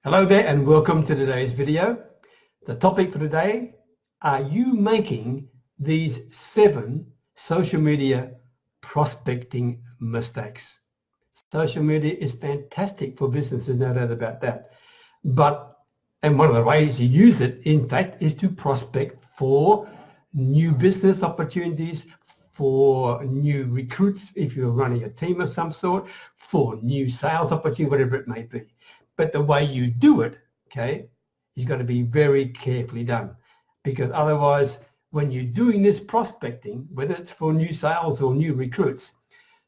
Hello there and welcome to today's video. The topic for today, are you making these 7 social media prospecting mistakes? Social media is fantastic for businesses, no doubt about that. And one of the ways you use it, in fact, is to prospect for new business opportunities, for new recruits, if you're running a team of some sort, for new sales opportunity, whatever it may be. But the way you do it, okay, is got to be very carefully done, because otherwise, when you're doing this prospecting, whether it's for new sales or new recruits,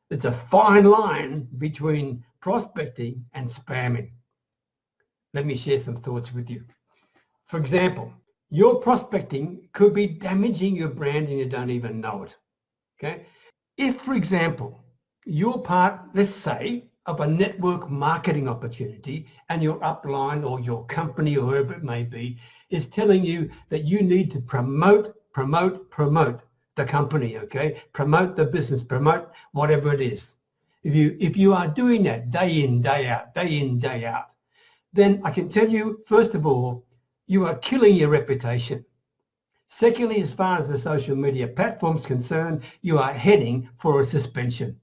it's a fine line between prospecting and spamming. Let me share some thoughts with you. For example, your prospecting could be damaging your brand and you don't even know it. Okay? If, for example, you're part, let's say, of a network marketing opportunity and your upline or your company or whoever it may be is telling you that you need to promote the company, okay? Promote the business, promote whatever it is. If you are doing that day in, day out, then I can tell you, first of all, you are killing your reputation. Secondly, as far as the social media platform is concerned, you are heading for a suspension,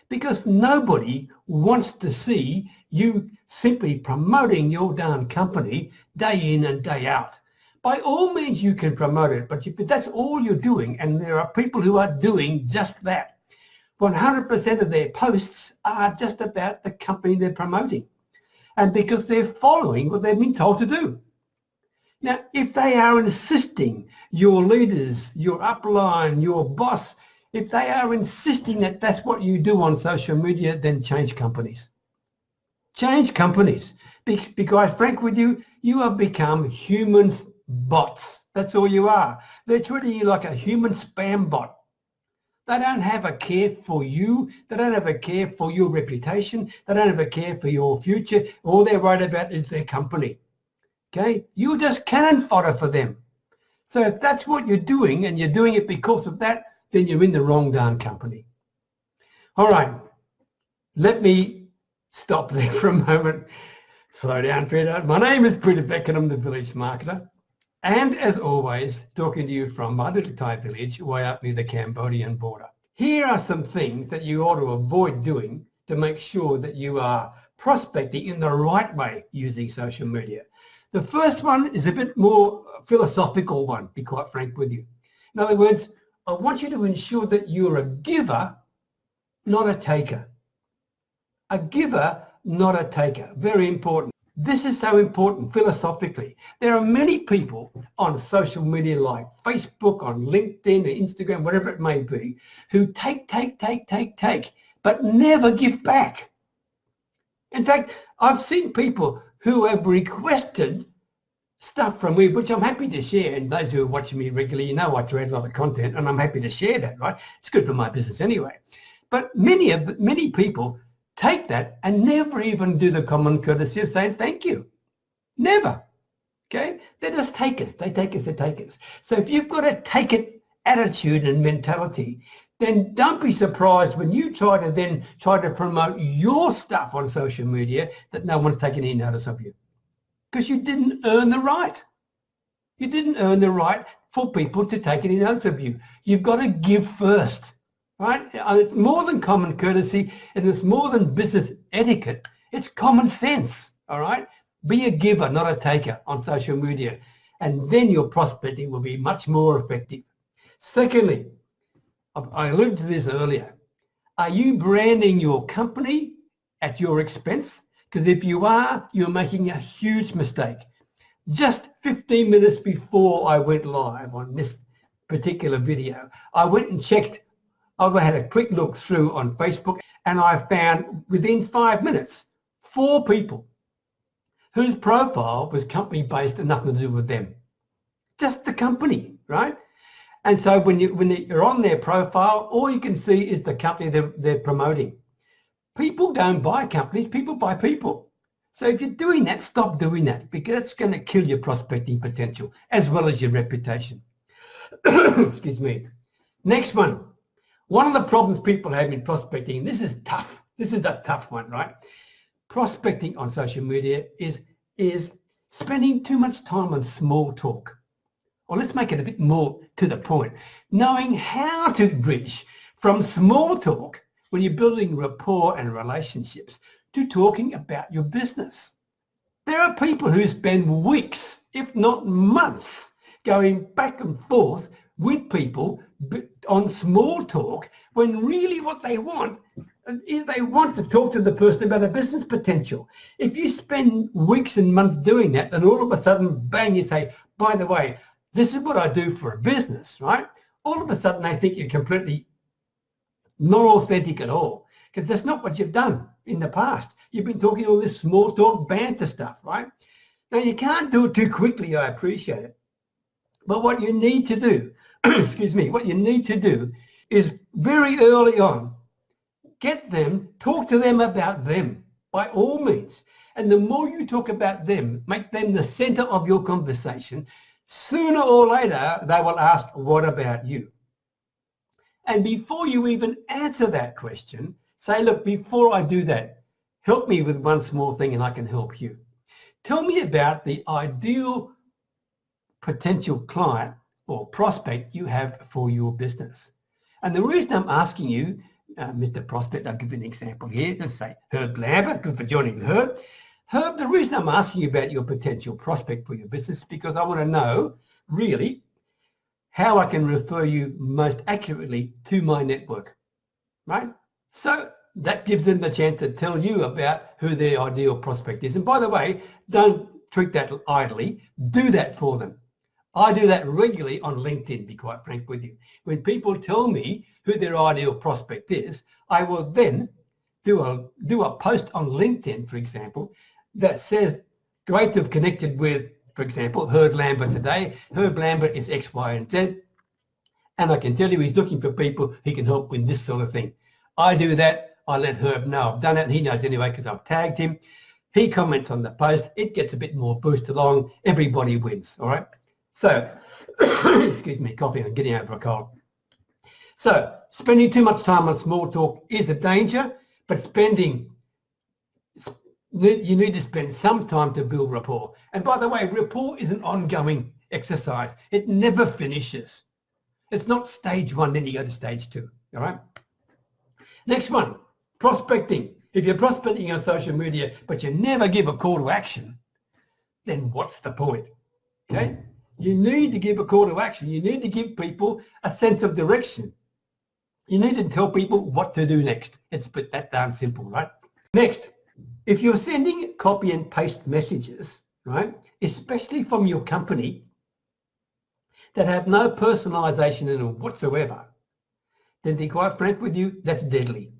because nobody wants to see you simply promoting your darn company day in and day out. By all means, you can promote it, but that's all you're doing, and there are people who are doing just that. 100% of their posts are just about the company they're promoting, and because they're following what they've been told to do. Now, if they are insisting, your leaders, your upline, your boss, if they are insisting that that's what you do on social media, then change companies. Change companies. Be quite frank with you, you have become human bots. That's all you are. They're treating you like a human spam bot. They don't have a care for you. They don't have a care for your reputation. They don't have a care for your future. All they're worried about is their company. Okay? You're just cannon fodder for them. So if that's what you're doing and you're doing it because of that, then you're in the wrong darn company. All right, let me stop there for a moment. Slow down, Peter. My name is Peter.Beckenham, the village marketer. And as always, talking to you from my little Thai village way up near the Cambodian border. Here are some things that you ought to avoid doing to make sure that you are prospecting in the right way using social media. The first one is a bit more philosophical one, to be quite frank with you. In other words, I want you to ensure that you're a giver, not a taker. A giver, not a taker. Very important. This is so important philosophically. There are many people on social media like Facebook, on LinkedIn, Instagram, whatever it may be, who take, but never give back. In fact, I've seen people who have requested stuff from me, which I'm happy to share. And those who are watching me regularly, you know I create a lot of content and I'm happy to share that, right? It's good for my business anyway. But many people take that and never even do the common courtesy of saying thank you. Never. Okay? They just take us. They take us. So if you've got a take it attitude and mentality, then don't be surprised when you try to promote your stuff on social media that no one's taking any notice of you. Because you didn't earn the right. You didn't earn the right for people to take any notice of you. You've got to give first, right? It's more than common courtesy, and it's more than business etiquette. It's common sense, all right? Be a giver, not a taker on social media, and then your prospecting will be much more effective. Secondly, I alluded to this earlier. Are you branding your company at your expense? Because if you are, you're making a huge mistake. Just 15 minutes before I went live on this particular video, I went and checked. I had a quick look through on Facebook, and I found within 5 minutes, 4 people whose profile was company-based and nothing to do with them. Just the company, right? And so when you're on their profile, all you can see is the company they're promoting. People don't buy companies, people buy people. So if you're doing that, stop doing that, because it's going to kill your prospecting potential as well as your reputation. Excuse me. Next one. One of the problems people have in prospecting, and this is tough. This is a tough one, right? Prospecting on social media is is spending too much time on small talk. Or let's make it a bit more to the point. Knowing how to bridge from small talk when you're building rapport and relationships to talking about your business. There are people who spend weeks, if not months, going back and forth with people on small talk when really what they want is they want to talk to the person about a business potential. If you spend weeks and months doing that, then all of a sudden, bang, you say, by the way, this is what I do for a business, right? All of a sudden they think you're completely not authentic at all, because that's not what you've done in the past. You've been talking all this small talk banter stuff, right? Now you can't do it too quickly, I appreciate it. But what you need to do, excuse me, what you need to do is very early on, talk to them about them by all means. And the more you talk about them, make them the center of your conversation, sooner or later, they will ask, what about you? And before you even answer that question, say, look, before I do that, help me with one small thing and I can help you. Tell me about the ideal potential client or prospect you have for your business. And the reason I'm asking you, Mr. Prospect, I'll give you an example here. Let's say Herb Lambert, good for joining Herb. Herb, the reason I'm asking you about your potential prospect for your business is because I want to know really how I can refer you most accurately to my network, right? So that gives them the chance to tell you about who their ideal prospect is. And by the way, don't treat that idly. Do that for them. I do that regularly on LinkedIn, be quite frank with you. When people tell me who their ideal prospect is, I will then do a post on LinkedIn, for example, that says, great to have connected with, for example, Herb Lambert today. Herb Lambert is X, Y, and Z. And I can tell you he's looking for people he can help with this sort of thing. I do that. I let Herb know I've done it. And he knows anyway because I've tagged him. He comments on the post. It gets a bit more boost along. Everybody wins, all right? So, excuse me, coughing, I'm getting over a cold. So, spending too much time on small talk is a danger, but you need to spend some time to build rapport. And by the way, rapport is an ongoing exercise. It never finishes. It's not stage one, then you go to stage two, all right? Next one, prospecting. If you're prospecting on social media, but you never give a call to action, then what's the point, okay? You need to give a call to action. You need to give people a sense of direction. You need to tell people what to do next. It's that darn simple, right? Next, if you're sending copy and paste messages, right, especially from your company that have no personalization in them whatsoever, then to be quite frank with you, that's deadly.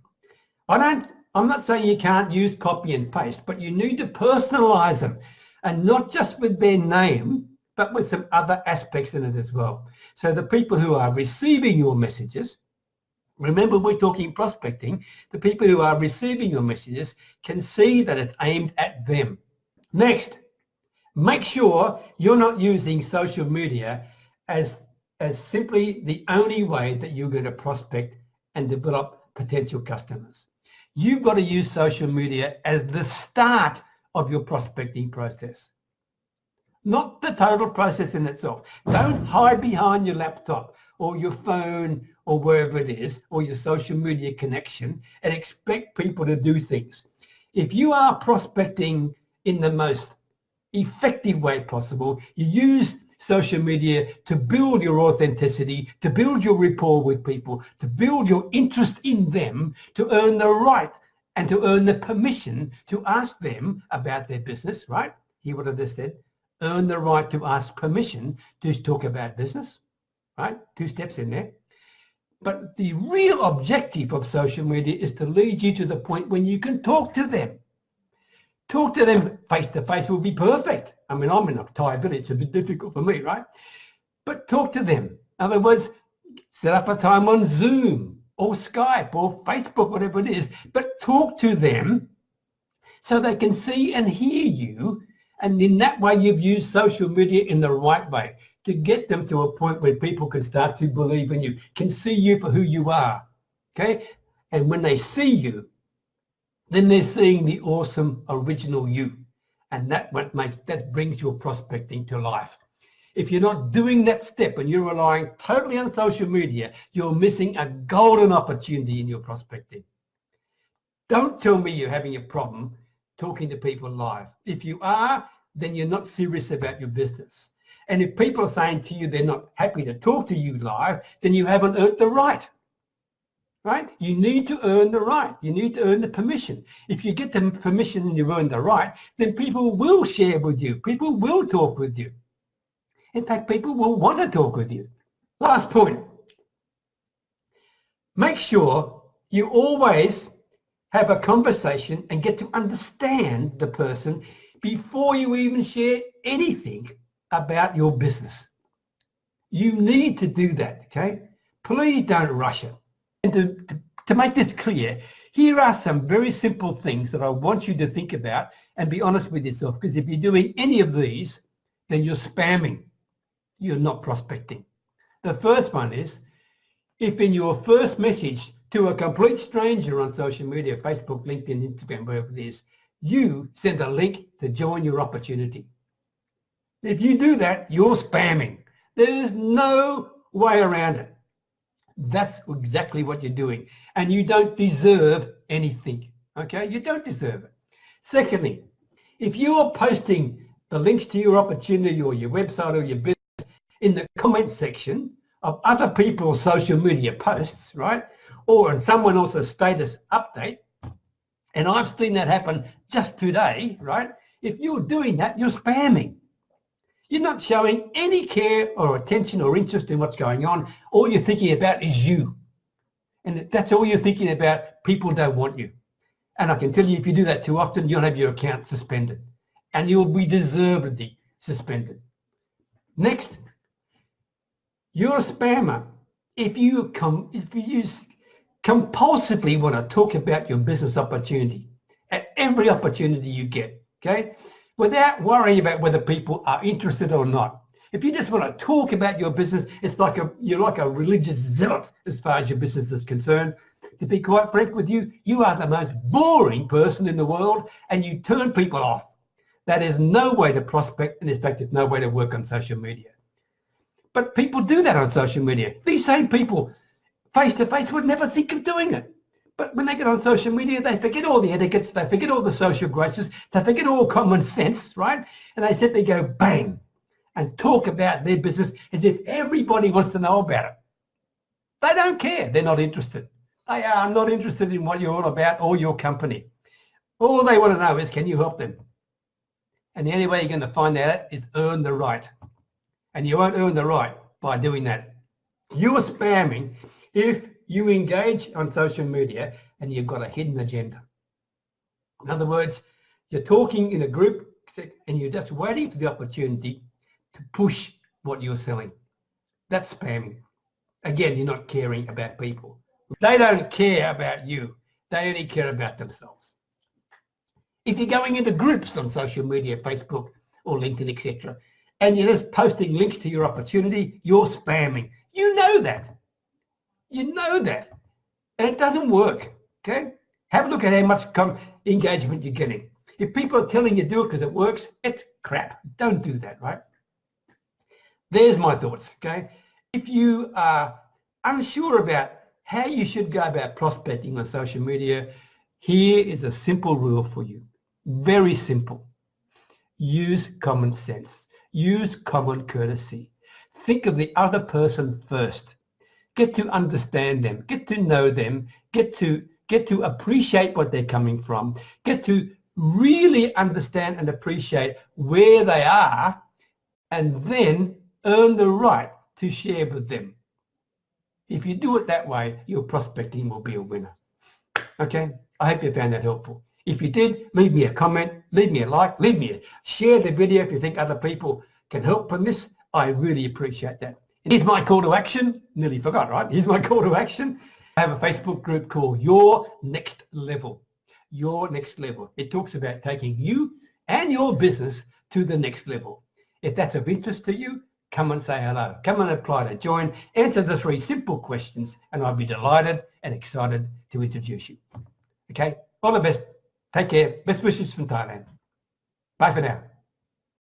I'm not saying you can't use copy and paste, but you need to personalize them, and not just with their name, but with some other aspects in it as well. So the people who are receiving your messages, remember we're talking prospecting, the people who are receiving your messages can see that it's aimed at them. Next, make sure you're not using social media as simply the only way that you're going to prospect and develop potential customers. You've got to use social media as the start of your prospecting process, not the total process in itself. Don't hide behind your laptop or your phone or wherever it is, or your social media connection, and expect people to do things. If you are prospecting in the most effective way possible, you use social media to build your authenticity, to build your rapport with people, to build your interest in them, to earn the right and to earn the permission to ask them about their business, right? Hear what I just said? Earn the right to ask permission to talk about business, right? 2 steps in there. But the real objective of social media is to lead you to the point when you can talk to them. Talk to them face to face will be perfect. I mean, I'm in a Thai village, it's a bit difficult for me, right? But talk to them. In other words, set up a time on Zoom or Skype or Facebook, whatever it is, but talk to them so they can see and hear you. And in that way, you've used social media in the right way to get them to a point where people can start to believe in you, can see you for who you are, okay? And when they see you, then they're seeing the awesome original you. And that brings your prospecting to life. If you're not doing that step and you're relying totally on social media, you're missing a golden opportunity in your prospecting. Don't tell me you're having a problem talking to people live. If you are, then you're not serious about your business. And if people are saying to you they're not happy to talk to you live, then you haven't earned the right. Right? You need to earn the right. You need to earn the permission. If you get the permission and you earn the right, then people will share with you. People will talk with you. In fact, people will want to talk with you. Last point. Make sure you always have a conversation and get to understand the person before you even share anything about your business. You need to do that, okay? Please don't rush it. And to make this clear, here are some very simple things that I want you to think about and be honest with yourself, because if you're doing any of these, then you're spamming. You're not prospecting. The first one is, if in your first message to a complete stranger on social media, Facebook, LinkedIn, Instagram, wherever it is, you send a link to join your opportunity. If you do that, you're spamming. There's no way around it. That's exactly what you're doing. And you don't deserve anything, okay? You don't deserve it. Secondly, if you're posting the links to your opportunity or your website or your business in the comment section of other people's social media posts, right? Or in someone else's status update, and I've seen that happen just today, right? If you're doing that, you're spamming. You're not showing any care or attention or interest in what's going on. All you're thinking about is you. And if that's all you're thinking about, people don't want you. And I can tell you, if you do that too often, you'll have your account suspended. And you'll be deservedly suspended. Next, you're a spammer. If you compulsively want to talk about your business opportunity at every opportunity you get, okay? Without worrying about whether people are interested or not. If you just want to talk about your business, it's like you're like a religious zealot as far as your business is concerned. To be quite frank with you, you are the most boring person in the world and you turn people off. That is no way to prospect, and in fact, it's no way to work on social media. But people do that on social media. These same people, face to face, would never think of doing it. But when they get on social media, they forget all the etiquettes, they forget all the social graces, they forget all common sense, right? And they simply go bang and talk about their business as if everybody wants to know about it. They don't care. They're not interested. They are not interested in what you're all about or your company. All they want to know is, can you help them? And the only way you're going to find out is earn the right. And you won't earn the right by doing that. You're spamming if you engage on social media and you've got a hidden agenda. In other words, you're talking in a group and you're just waiting for the opportunity to push what you're selling. That's spamming. Again, you're not caring about people. They don't care about you. They only care about themselves. If you're going into groups on social media, Facebook or LinkedIn, etc., and you're just posting links to your opportunity, you're spamming. You know that. You know that. And it doesn't work, okay? Have a look at how much engagement you're getting. If people are telling you to do it because it works, it's crap. Don't do that, right? There's my thoughts, okay? If you are unsure about how you should go about prospecting on social media, here is a simple rule for you. Very simple. Use common sense. Use common courtesy. Think of the other person first. Get to understand them, get to know them, get to appreciate what they're coming from, get to really understand and appreciate where they are, and then earn the right to share with them. If you do it that way, your prospecting will be a winner. Okay, I hope you found that helpful. If you did, leave me a comment, leave me a like, share the video if you think other people can help from this. I really appreciate that. Here's my call to action. Nearly forgot, right? Here's my call to action. I have a Facebook group called Your Next Level. Your Next Level. It talks about taking you and your business to the next level. If that's of interest to you, come and say hello. Come and apply to join. Answer the 3 simple questions and I'll be delighted and excited to introduce you. Okay? All the best. Take care. Best wishes from Thailand. Bye for now.